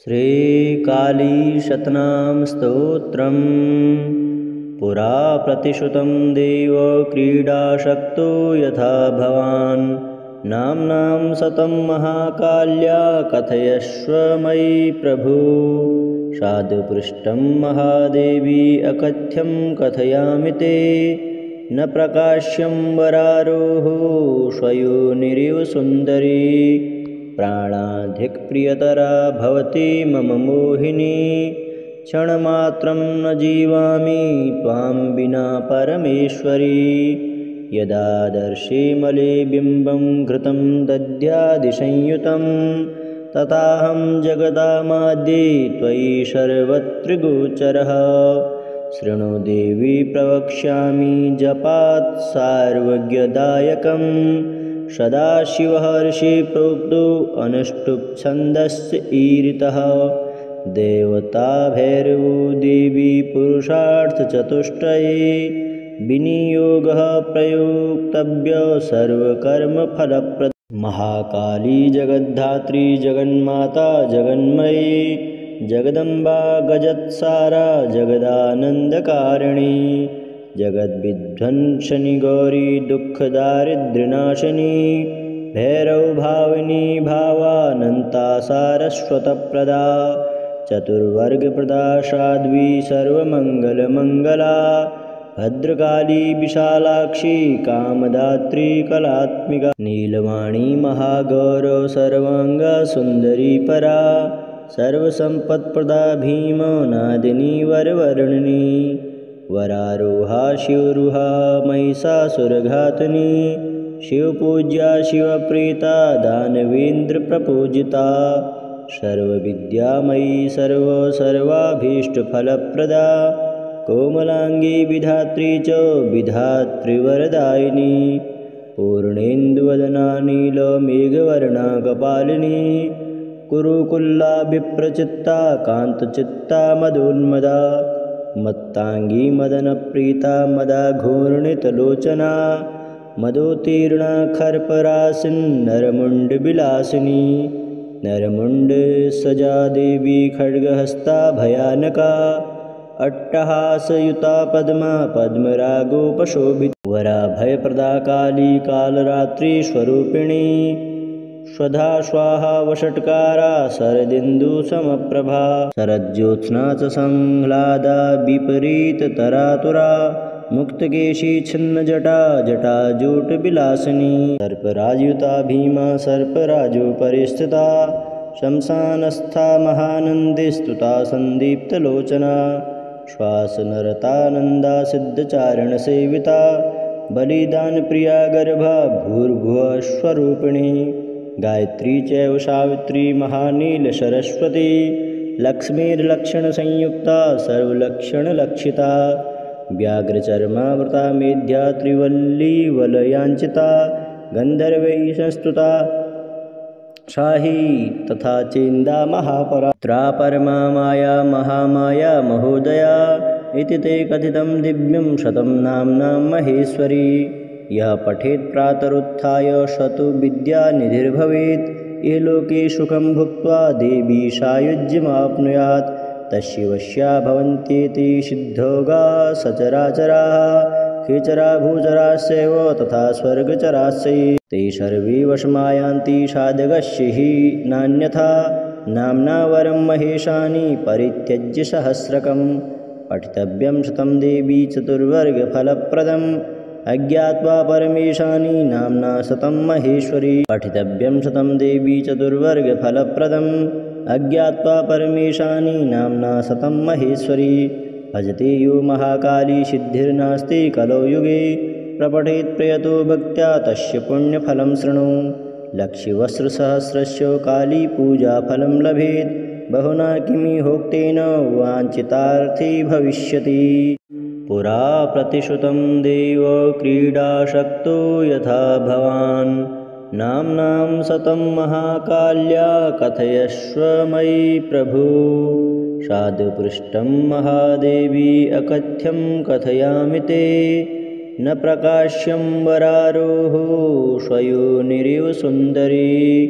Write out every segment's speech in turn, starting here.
श्रीकाली शतनाम स्तोत्रम्। पुरा प्रतिश्रुतं देव क्रीडाशक्तो यथा भवान्। नाम्नां शतं महाकाल्या कथयस्व मयि प्रभु। साधुपृष्ठं महादेवी अकथ्यं कथयामि ते। न प्रकाश्यं वरारोहो स्वयोनिरिव सुन्दरी। प्राणाधिकप्रियतरा भवति मम मोहिनी। क्षणमात्रं न जीवामि त्वां विना परमेश्वरी। यदा दर्शे मले बिम्बं घृतं दध्यादिसंयुतं। तथाहं जगदामाद्ये त्वयि सर्वत्र गोचरः। शृणु देवी प्रवक्ष्यामि जपात् सार्वज्ञदायकम्। सदाशिवहर्षि प्रोक्तो अनुष्टुप् छन्दस्य ईरितः। देवता भैरवो देवी पुरुषार्थचतुष्टये। विनियोगः प्रयोक्तव्य सर्वकर्मफलप्रद। महाकाली जगद्धात्री जगन्माता जगन्मयी। जगदम्बा गजत्सारा जगदानन्दकारिणी। जगद्विध्वंसिनी गौरी दुःखदारिद्र्यनाशिनी। भैरवभाविनी भावानन्ता सारस्वतप्रदा। चतुर्वर्गप्रदा साध्वी सर्वमङ्गलमङ्गला। भद्रकाली विशालाक्षी कामदात्री कलात्मिका। नीलवाणी महागौरव सर्वाङ्गा सुन्दरी परा। सर्वसम्पत्प्रदा भीमनादिनी वरवर्णिनी। वरारोहा शिवरुहा महिषासुरघातिनी। शिवपूज्या शिवप्रीता दानवेन्द्रप्रपूजिता। सर्वविद्यामयी सर्वाभीष्टफलप्रदा। कोमलांगी विधात्री च विधातृवरदायिनी। पूर्णेन्दुवदना नीलमेघवर्णा कपालिनी। कुरुकुल्ला विप्रचित्ता कान्तचित्ता मदोन्मदा। मत्तांगी मदनप्रीता मदा घूर्णितलोचना। मदोत्तीर्णा खर्परासिन्नरमुण्डविलासिनी। नरमुण्डसजा देवी खड्गहस्ता भयानका। अट्टहासयुता पद्मा पद्मरागोपशोभिता। वराभयप्रदा काली कालरात्रिस्वरूपिणी। स्वधा स्वाहा वषट्कारा शरदिन्दुसमप्रभा। शरज्योत्स्ना च संह्लादा विपरीततरातुरा। मुक्तकेशी छिन्नजटा जटाजूटविलासिनी। सर्पराजयुता भीमा सर्पराजोपरि स्थिता। शमशानस्था महानन्दी स्तुता सन्दीप्तलोचना। श्वासनरतानन्दा सिद्धचारणसेविता। बलिदानप्रिया गर्भा भूर्भुवस्वरूपिणी। गायत्री चैव सावित्री महानीलसरस्वती। लक्ष्मीर्लक्षणसंयुक्ता सर्वलक्षणलक्षिता। व्याघ्रचर्मावृता मेध्या त्रिवल्ली वलयाञ्चिता। गन्धर्वैः संस्तुता शाही तथा चेन्दा महापरा। त्रापरमा माया महामाया महोदया। इति ते कथितं दिव्यं शतं नाम्नां महेश्वरी। यः पठेत् प्रातरुत्थाय स तु विद्यानिधिर्भवेत्। इहलोके सुखं भुक्त्वा देवी सायुज्यमाप्नुयात्। तस्यैवस्या भवन्त्येते सिद्धयोगा सचराचराः। खेचरा भूचराश्चैव तथा स्वर्गचराश्च ते सर्वे वशमायान्ति साधकस्य हि नान्यथा। नाम्ना वरं महेशानि परित्यज्य सहस्रकम्। पठितव्यं शतं देवी चतुर्वर्गफलप्रदम्। अज्ञात्वा परमेशानि नाम्ना शतं महेश्वरी। पठितव्यं शतं देवी चतुर्वर्गफलप्रदम्। अज्ञात्वा परमेशानि नाम्ना शतं महेश्वरी। भजते यो महाकाली सिद्धिर्नास्ति कलौ युगे। प्रपठेत् प्रयतो भक्त्या तस्य पुण्यफलं शृणु। लक्ष्यवस्त्रसहस्रस्य काली पूजाफलं लभेत्। बहुना किमिहोक्तेन वाञ्छितार्थी भविष्यति। पुरा प्रतिश्रुतं देव क्रीडाशक्तो यथा भवान्। नाम्नां शतं महाकाल्या कथयस्व मयि प्रभु। साधुपृष्ठं महादेवी अकथ्यं कथयामि ते। न प्रकाश्यं वरारोहो स्वयोनिरिव सुन्दरी।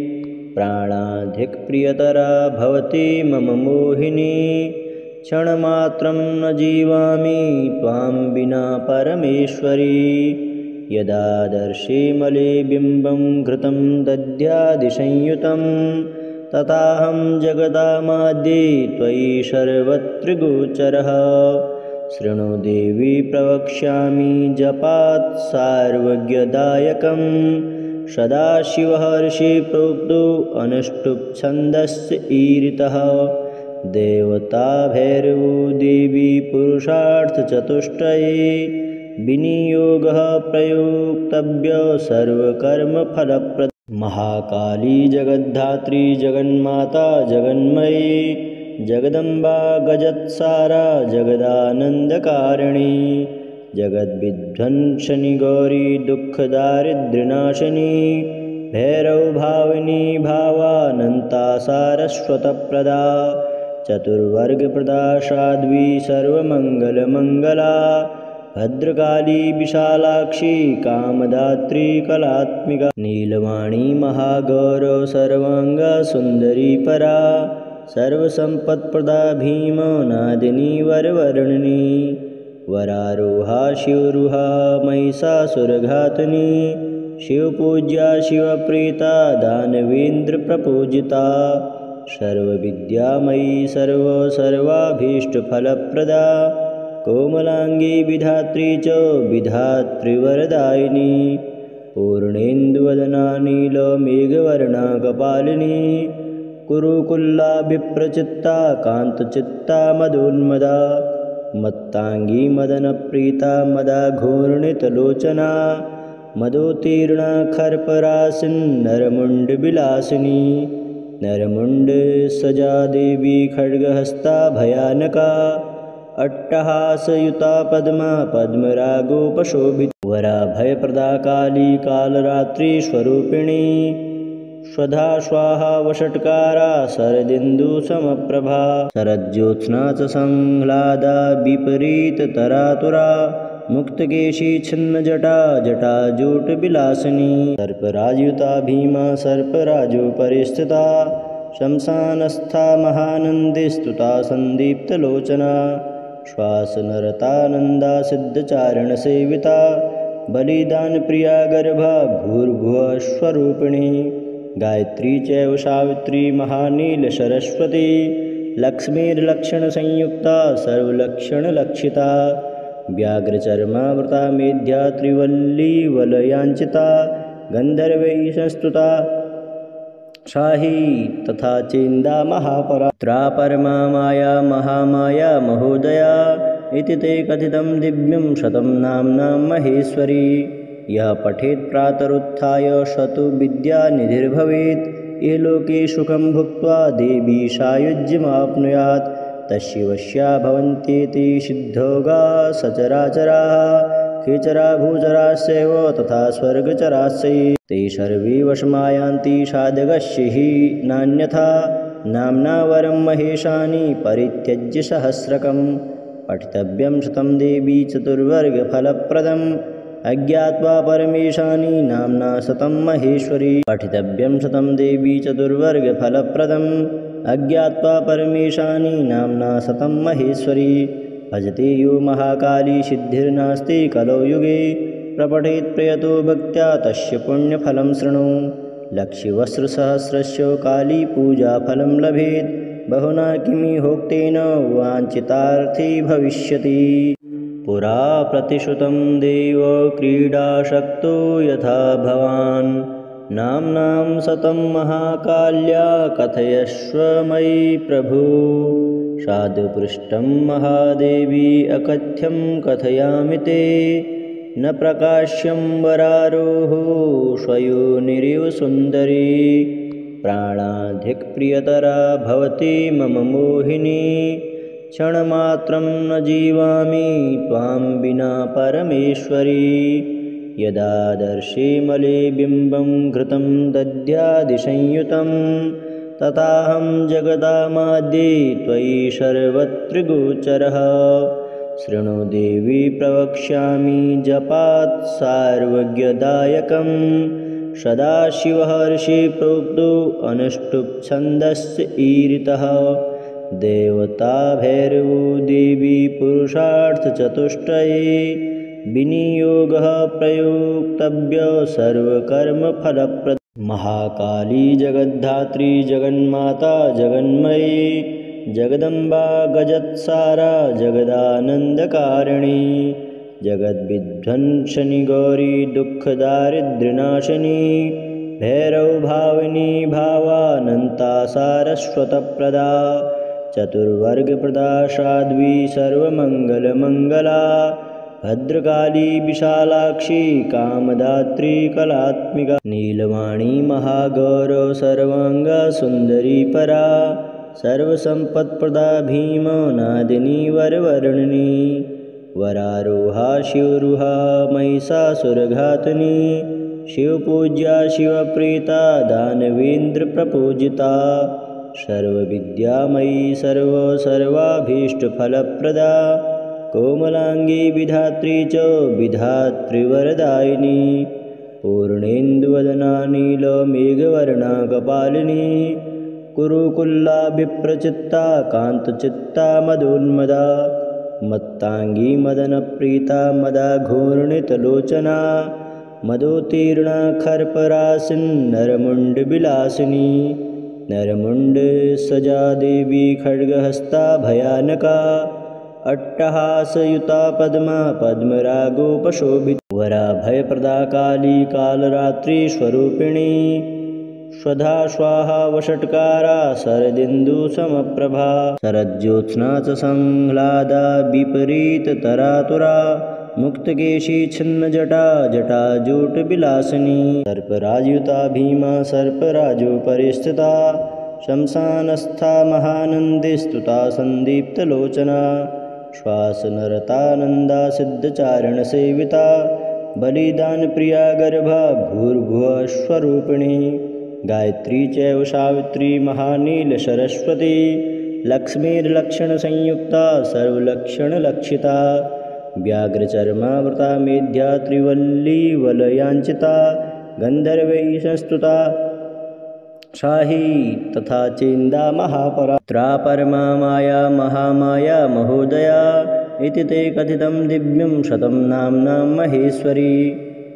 प्राणाधिकप्रियतरा भवति मम मोहिनी। क्षणमात्रं न जीवामि त्वां विना परमेश्वरी। यदा दर्शे मले बिम्बं घृतं दध्यादिसंयुतं तथाहं जगदामाद्ये त्वयि सर्वत्र गोचरः। शृणु देवी प्रवक्ष्यामि जपात् सार्वज्ञदायकं सदाशिवहर्षि प्रोक्तो अनुष्टुप् छन्दस्य ईरितः। देवता भैरवो देवी पुरुषार्थचतुष्टये विनियोगः प्रयोक्तव्य सर्वकर्मफलप्रद। महाकाली जगद्धात्री जगन्माता जगन्मयी जगदम्बा गजत्सारा जगदानन्दकारिणी जगद्विध्वंसिनी गौरी दुःखदारिद्र्यनाशिनी भैरवभाविनी भावानन्ता सारस्वतप्रदा चतुर्वर्गप्रदा साध्वी सर्वमङ्गलमङ्गला भद्रकाली विशालाक्षी कामदात्री कलात्मिका नीलवाणी महागौरव सर्वाङ्गसुन्दरी परा सर्वसम्पत्प्रदा भीमनादिनी वरवर्णिनी वरारोहा शिवरुहा महिषासुरघातिनी शिवपूज्या शिवप्रीता दानवेन्द्रप्रपूजिता सर्वविद्यामयी सर्वाभीष्टफलप्रदा कोमलांगी विधात्री च विधातृवरदायिनी पूर्णेन्दुवदना नीलमेघवर्णा कपालिनी कुरुकुल्ला विप्रचित्ता कान्तचित्ता मदोन्मदा मत्तांगी मदनप्रीता मदा घूर्णितलोचना मदोत्तीर्णा खर्परासिन्नरमुण्डविलासिनी नरमुण्डसजा देवी खड्गहस्ता भयानका अट्टहासयुता पद्मा पद्मरागोपशोभिता वराभयप्रदा काली कालरात्रिस्वरूपिणी स्वधा स्वाहा वषट्कारा शरदिन्दुसमप्रभा शरज्योत्स्ना च संह्लादा विपरीततरातुरा मुक्तकेशी छिन्नजटा जटाजूटविलासिनी सर्पराजयुता भीमा सर्पराजोपरिस्थिता शंसानस्था महानन्दिस्तुता सन्दीप्तलोचना श्वासनरतानन्दा सिद्धचारणसेविता बलिदानप्रिया गर्भा भूर्भुवस्वरूपिणी गायत्री चैव सावित्री महानीलसरस्वती लक्ष्मीर्लक्षणसंयुक्ता सर्वलक्षणलक्षिता व्याघ्रचर्मावृता मेध्या त्रिवल्ली वलयाञ्चिता गन्धर्वैः संस्तुता शाही तथा चेन्दा महापरा त्रापरमा माया महामाया महोदया इति ते कथितं दिव्यं शतं नाम्नां महेश्वरी यः पठेत् प्रातरुत्थाय स तु विद्यानिधिर्भवेत् इहलोके सुखं भुक्त्वा देवी सायुज्यमाप्नुयात् तस्य वश्या भवन्त्येते सिद्धोगा सचराचराः खेचरा भूचराश्चैव तथा स्वर्गचराश्चैव ते सर्वे वशमायान्ति साधकस्य हि नान्यथा नाम्ना वरं महेशानि परित्यज्य सहस्रकं पठितव्यं शतं देवी चतुर्वर्गफलप्रदम् अज्ञात्वा परमेशानि नाम्ना शतं महेश्वरी पठितव्यं शतं देवी चतुर्वर्गफलप्रदम् अज्ञात्वा परमेशानि नाम्ना शतं महेश्वरी भजते यो महाकाली सिद्धिर्नास्ति कलौ युगे प्रपठेत् प्रयतो भक्त्या तस्य पुण्यफलं शृणु लक्ष्यवस्त्रसहस्रस्य काली पूजाफलं लभेत् बहुना किमि होक्तेन वाञ्छितार्थी भविष्यति पुरा प्रतिश्रुतं देव क्रीडाशक्तो यथा भवान् नाम्नां शतं महाकाल्या कथयस्व मयि प्रभु साधुपृष्ठं महादेवी अकथ्यं कथयामि ते न प्रकाश्यं वरारोहो स्वयोनिरिव सुन्दरी प्राणाधिकप्रियतरा भवति मम मोहिनी क्षणमात्रं न जीवामि त्वां विना परमेश्वरी यदा दर्शे मले बिम्बं घृतं दध्यादिसंयुतं तथाहं जगदामाद्ये त्वयि सर्वत्र गोचरः शृणु देवी प्रवक्ष्यामि जपात् सार्वज्ञदायकं सदाशिवहर्षि प्रोक्तो अनुष्टुप् छन्दस्य ईरितः देवता भैरवो देवी पुरुषार्थचतुष्टये विनियोगः प्रयोक्तव्य सर्वकर्मफलप्रद महाकाली जगद्धात्री जगन्माता जगन्मयी जगदम्बा गजत्सारा जगदानन्दकारिणी जगद्विध्वंसनी गौरी दुःखदारिद्र्यनाशिनी भैरवभाविनी भावानन्ता सारस्वतप्रदा चतुर्वर्गप्रदा साध्वी सर्वमङ्गलमङ्गला भद्रकाली विशालाक्षी कामदात्री कलात्मिका नीलवाणी महागौरव सर्वांगा सुंदरी परा सर्वसंपत्प्रदा भीमनादिनी वरवर्णिनी वरारोहा शिवरुहा महिषासुरघातिनी शिवपूज्या शिवप्रीता दानवेन्द्रप्रपूजिता सर्वविद्यामयी सर्वाभीष्टफलप्रदा कोमलांगी विधात्री च विधातृवरदायिनी पूर्णेन्दुवदना नीलमेघवर्णा कपालिनी कुरुकुल्ला विप्रचित्ता कान्तचित्ता मदोन्मदा मत्तांगी मदनप्रीता मदा घूर्णितलोचना मदोत्तीर्णा खर्परासिन्नरमुण्डविलासिनी नरमुण्ड सजा देवी खड्गहस्ता भयानका अट्टहासयुता पद्मा पद्मरागोपशोभिता वराभयप्रदा काली कालरात्रिस्वरूपिणी स्वधा स्वाहा वषट्कारा शरदिन्दुसमप्रभा शरज्योत्स्ना च संह्लादा विपरीततरातुरा मुक्तकेशी छिन्नजटा जटाजूटविलासिनी सर्पराजयुता भीमा सर्पराजोपरिस्थिता शंसानस्था महानन्दिस्तुता सन्दीप्तलोचना श्वासनरतानन्दा सिद्धचारणसेविता बलिदानप्रिया गर्भा भूर्भुवस्वरूपिणी गायत्री चैव सावित्री महानीलसरस्वती लक्ष्मीर्लक्षणसंयुक्ता सर्वलक्षणलक्षिता व्याघ्रचर्मावृता मेध्या त्रिवल्ली वलयाञ्चिता गन्धर्वैः संस्तुता शाही तथा चेन्दा महापरा त्रापरमा माया महामाया महोदया इति ते कथितं दिव्यं शतं नाम्नां महेश्वरी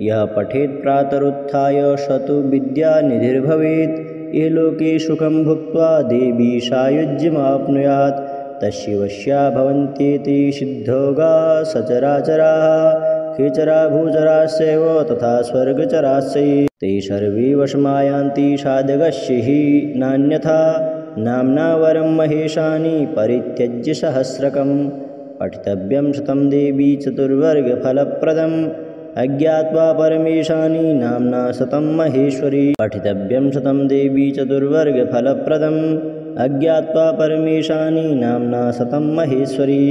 यः पठेत् प्रातरुत्थाय स तु विद्यानिधिर्भवेत् इहलोके सुखं भुक्त्वा देवी सायुज्यमाप्नुयात् तस्यैवस्या भवन्त्येते सिद्धोगा सचराचराः खेचरा भूचराश्चैव तथा स्वर्गचराश्चैव ते सर्वे वशमायान्ति साधकस्य हि नान्यथा नाम्ना वरं महेशानि परित्यज्य सहस्रकं पठितव्यं शतं देवी चतुर्वर्गफलप्रदम् अज्ञात्वा परमेशानि नाम्ना शतं महेश्वरी पठितव्यं शतं देवी चतुर्वर्गफलप्रदम् अज्ञात्वा परमेशानि नाम्ना शतं महेश्वरी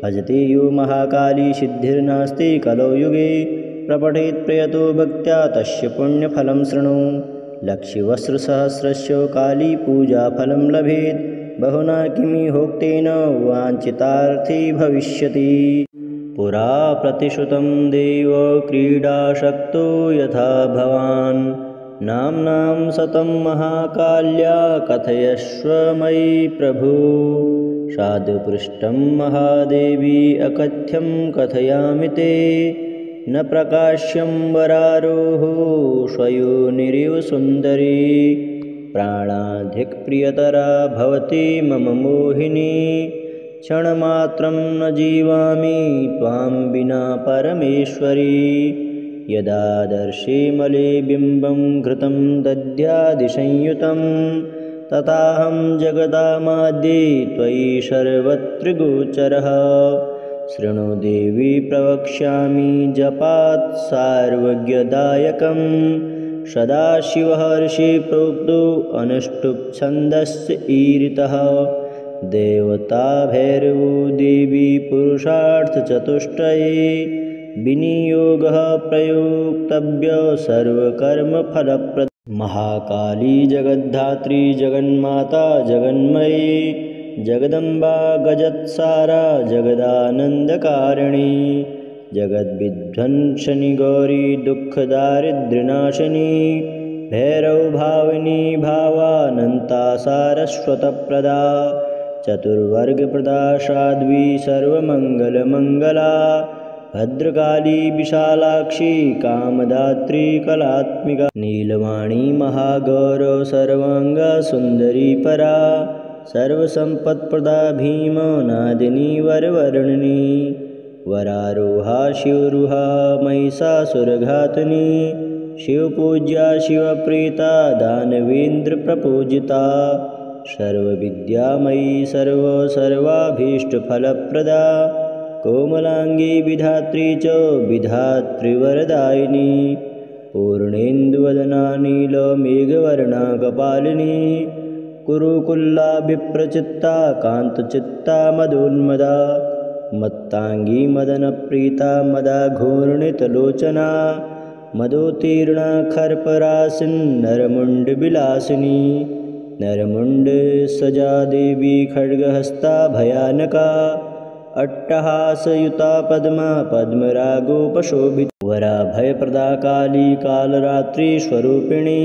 भजते यो महाकाली सिद्धिर्नास्ति कलौ युगे प्रपठेत् प्रयतो भक्त्या तस्य पुण्यफलं शृणु लक्ष्यवस्त्रसहस्रस्य काली पूजाफलं लभेत् बहुना किमिहोक्तेन वाञ्छितार्थी भविष्यति पुरा प्रतिश्रुतं देव क्रीडाशक्तो यथा भवान् नाम्नां शतं महाकाल्या कथयस्व मयि प्रभु साधुपृष्ठं महादेवी अकथ्यं कथयामि ते न प्रकाश्यं वरारोहो स्वयोनिरिव सुन्दरी प्राणाधिकप्रियतरा भवति मम मोहिनी क्षणमात्रं न जीवामि त्वां विना परमेश्वरी यदा दर्शे मले बिम्बं घृतं दध्यादिसंयुतं तथाहं जगदामाद्ये त्वयि सर्वत्र गोचरः शृणु देवी प्रवक्ष्यामि जपात् सार्वज्ञदायकं सदाशिवहर्षि प्रोक्तो अनुष्टुप् छन्दस्य ईरितः देवता भैरवो देवी पुरुषार्थचतुष्टये विनियोगः प्रयोक्तव्य सर्वकर्मफलप्रद महाकाली जगद्धात्री जगन्माता जगन्मयी जगदम्बा गजत्सारा जगदानन्दकारिणी जगद्विध्वंसनि गौरी दुःखदारिद्र्यनाशिनी भैरवभाविनी भावानन्ता सारस्वतप्रदा चतुर्वर्गप्रदा साध्वी सर्वमङ्गलमङ्गला भद्रकाली विशालाक्षी कामदात्री कलात्मिका नीलवाणी महागौरव सर्वांगा सुंदरी परा सर्वसंपत्प्रदा भीमनादिनी वरवर्णिनी वरारोहा शिवरुहा महिषासुरघातिनी शिवपूज्या शिवप्रीता दानवेन्द्रप्रपूजिता सर्वविद्यामयी सर्वाभीष्टफलप्रदा कोमलांगी विधात्री च विधातृवरदायिनी पूर्णेन्दुवदना नीलमेघवर्णा कपालिनी कुरुकुल्ला विप्रचित्ता कान्तचित्ता मदोन्मदा मत्तांगी मदनप्रीता मदा घूर्णितलोचना मदोत्तीर्णा खर्परासिन्नरमुण्डविलासिनी नरमुण्ड सजा देवी खड्गहस्ता भयानका अट्टहासयुता पद्मा पद्मरागोपशोभिता वराभयप्रदा काली कालरात्रिस्वरूपिणी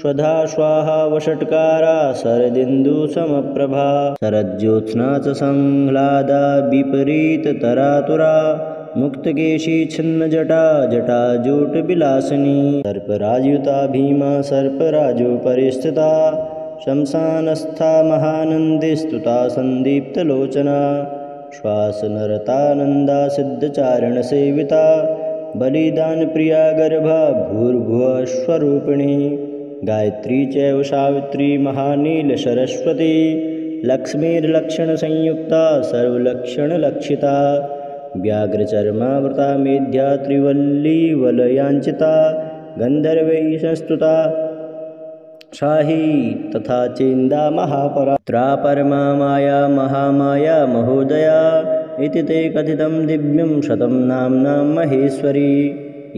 स्वधा स्वाहा वषट्कारा शरदिन्दुसमप्रभा शरज्योत्स्ना च संह्लादा विपरीततरातुरा मुक्तकेशी छिन्नजटा जटाजूटविलासिनी सर्पराजयुता भीमा सर्पराजोपरिस्थिता शंसानस्था महानन्दे स्तुता सन्दीप्तलोचना श्वासनरतानन्दा सिद्धचारणसेविता बलिदानप्रिया गर्भा भूर्भुवस्वरूपिणी गायत्री चैव सावित्री महानीलसरस्वती लक्ष्मीर्लक्षणसंयुक्ता सर्वलक्षणलक्षिता व्याघ्रचर्मावृता मेध्या त्रिवल्ली वलयाञ्चिता गन्धर्वैः संस्तुता शाही तथा चेन्दा महापरा त्रापरमा माया महामाया महोदया इति ते कथितं दिव्यं शतं नाम्नां महेश्वरी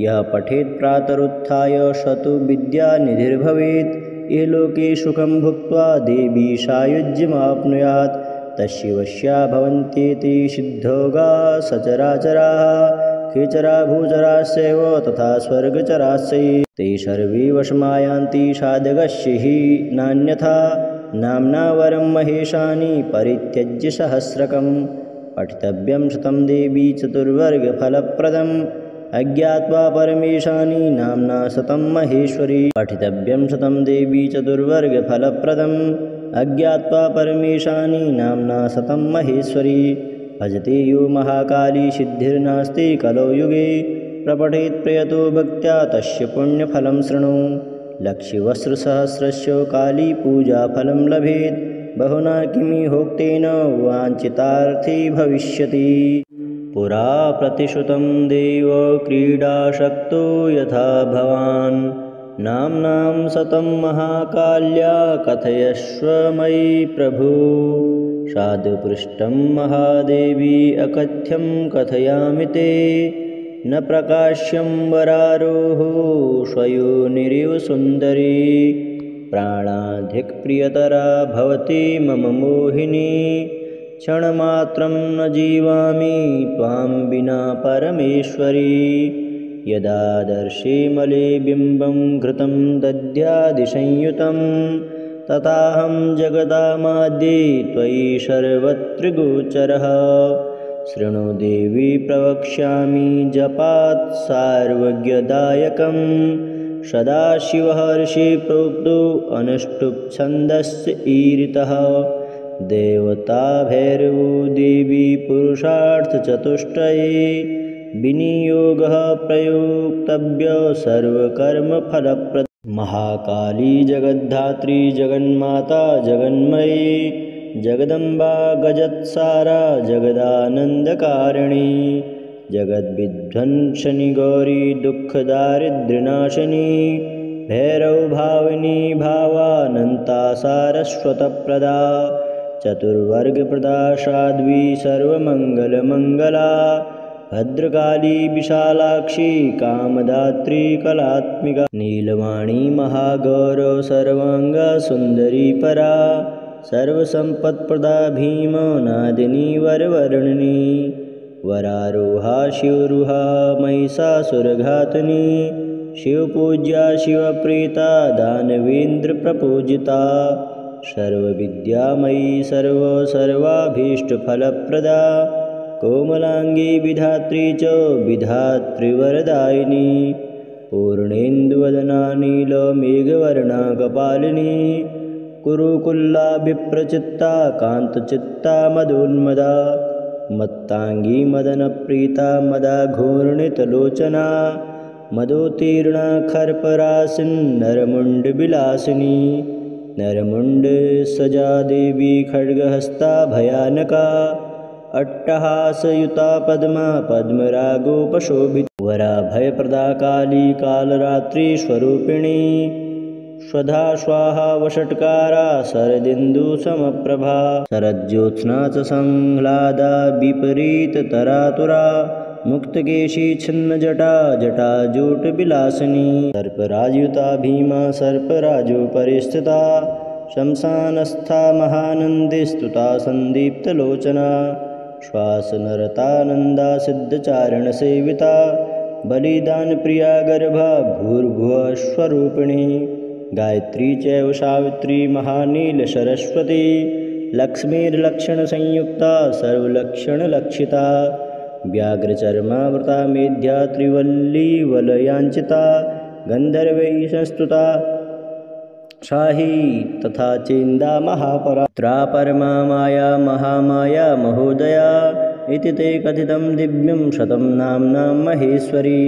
यः पठेत् प्रातरुत्थाय शतु विद्यानिधिर्भवेत् इहलोके सुखं भुक्त्वा देवी सायुज्यमाप्नुयात् तस्यैवस्या भवन्त्येते सिद्धोगा सचराचराः खेचरा भूचरास्यैव तथा स्वर्गचरास्यै ते सर्वे वशमायान्ति साधकस्य हि नान्यथा नाम्ना वरं महेशानि परित्यज्य सहस्रकं पठितव्यं शतं देवी चतुर्वर्गफलप्रदम् अज्ञात्वा परमेशानि नाम्ना शतं महेश्वरी पठितव्यं शतं देवी चतुर्वर्गफलप्रदम् अज्ञात्वा परमेशानि नाम्ना शतं महेश्वरी भजते यो महाकाली सिद्धिर्नास्ति कलौ युगे प्रपठेत् प्रयतो भक्त्या तस्य पुण्यफलं शृणु लक्ष्यवस्त्रसहस्रस्य काली पूजाफलं लभेत् बहुना किमिहोक्तेन वाञ्छितार्थी भविष्यति पुरा प्रतिश्रुतं देव क्रीडाशक्तो यथा भवान् नाम्नां शतं महाकाल्या कथयस्व मयि प्रभु साधुपृष्ठं महादेवी अकथ्यं कथयामि ते न प्रकाश्यं वरारोहो स्वयोनिरिव सुन्दरी प्राणाधिकप्रियतरा भवति मम मोहिनी क्षणमात्रं न जीवामि त्वां विना परमेश्वरी यदा दर्शे मले बिम्बं घृतं दध्यादिसंयुतं तथाहं जगदामाद्ये त्वयि सर्वत्र गोचरः शृणु देवी प्रवक्ष्यामि जपात् सार्वज्ञदायकं सदाशिवहर्षि प्रोक्तो अनुष्टुप्छन्दस्य ईरितः देवता भैरवो देवी पुरुषार्थचतुष्टये विनियोगः प्रयोक्तव्य सर्वकर्मफलप्रद महाकाली जगद्धात्री जगन्माता जगन्मयी जगदम्बा गजत्सारा जगदानन्दकारिणी जगद्विध्वंसनि गौरी दुःखदारिद्र्यनाशिनी भैरवभाविनी भावानन्ता सारस्वतप्रदा चतुर्वर्गप्रदा साध्वी सर्वमङ्गलमङ्गला भद्रकाली विशालाक्षी कामदात्री कलात्मिका नीलवाणी महागौरव सर्वांगा सुंदरी परा सर्वसंपत्प्रदा भीमनादिनी वरवर्णिनी वरारोहा शिवरुहा महिषासुरघातिनी शिवपूज्या शिवप्रीता दानवेन्द्रप्रपूजिता सर्वविद्यामयी सर्वाभीष्टफलप्रदा कोमलांगी विधात्री च विधातृवरदायिनी पूर्णेन्दुवदना नीलमेघवर्णा कपालिनी कुरुकुल्ला विप्रचित्ता कान्तचित्ता मदोन्मदा मत्तांगी मदनप्रीता मदा घूर्णितलोचना मदोत्तीर्णा खर्परासिन्नरमुण्डविलासिनी नरमुण्डसजा देवी खड्गहस्ता भयानका अट्टहासयुता पद्मा पद्मरागोपशोभिता वराभयप्रदा काली कालरात्रिस्वरूपिणी स्वधा स्वाहा वषट्कारा शरदिन्दुसमप्रभा शरज्योत्स्ना च संह्लादा विपरीततरातुरा मुक्तकेशी छिन्नजटा जटाजूटविलासिनी सर्पराजयुता भीमा सर्पराजोपरिस्थिता शंसानस्था महानन्दिस्तुता सन्दीप्तलोचना श्वासनरतानन्दा सिद्धचारणसेविता बलिदानप्रिया गर्भा भूर्भुवस्वरूपिणी गायत्री चैव सावित्री महानीलसरस्वती लक्ष्मीर्लक्षणसंयुक्ता सर्वलक्षणलक्षिता व्याघ्रचर्मावृता मेध्या त्रिवल्लीवलयाञ्चिता गन्धर्वैः संस्तुता शाही तथा चेन्दा महापरा त्रापरमा माया महामाया महोदया इति ते कथितं दिव्यं शतं नाम्नां महेश्वरी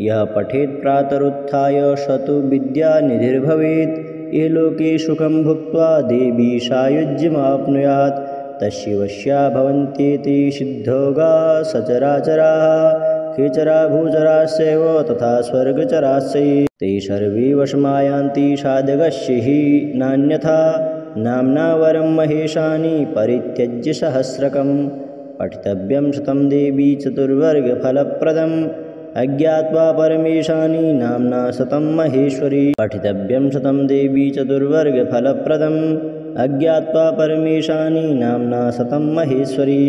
यः पठेत् प्रातरुत्थाय शतु विद्यानिधिर्भवेत् ये लोके सुखं भुक्त्वा देवी सायुज्यमाप्नुयात् तस्यैवस्या भवन्त्येते सिद्धोगा सचराचराः खेचरा भूचराश्चैव तथा स्वर्गचराश्चै ते सर्वे वशमायान्ति साधकस्य हि नान्यथा नाम्ना वरं महेशानि परित्यज्य सहस्रकं पठितव्यं शतं देवी चतुर्वर्गफलप्रदम् अज्ञात्वा परमेशानि नाम्ना शतं महेश्वरी पठितव्यं शतं देवी चतुर्वर्गफलप्रदम् अज्ञात्वा परमेशानि नाम्ना शतं महेश्वरी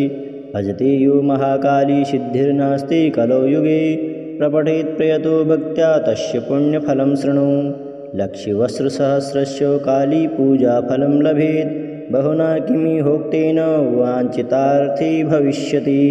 भजते यो महाकाली सिद्धिर्नास्ति कलौ युगे प्रपठेत् प्रयतो भक्त्या तस्य पुण्यफलं शृणु लक्ष्यवस्त्रसहस्रस्य काली पूजाफलं लभेत् बहुना किमि होक्तेन वाञ्छितार्थी भविष्यति।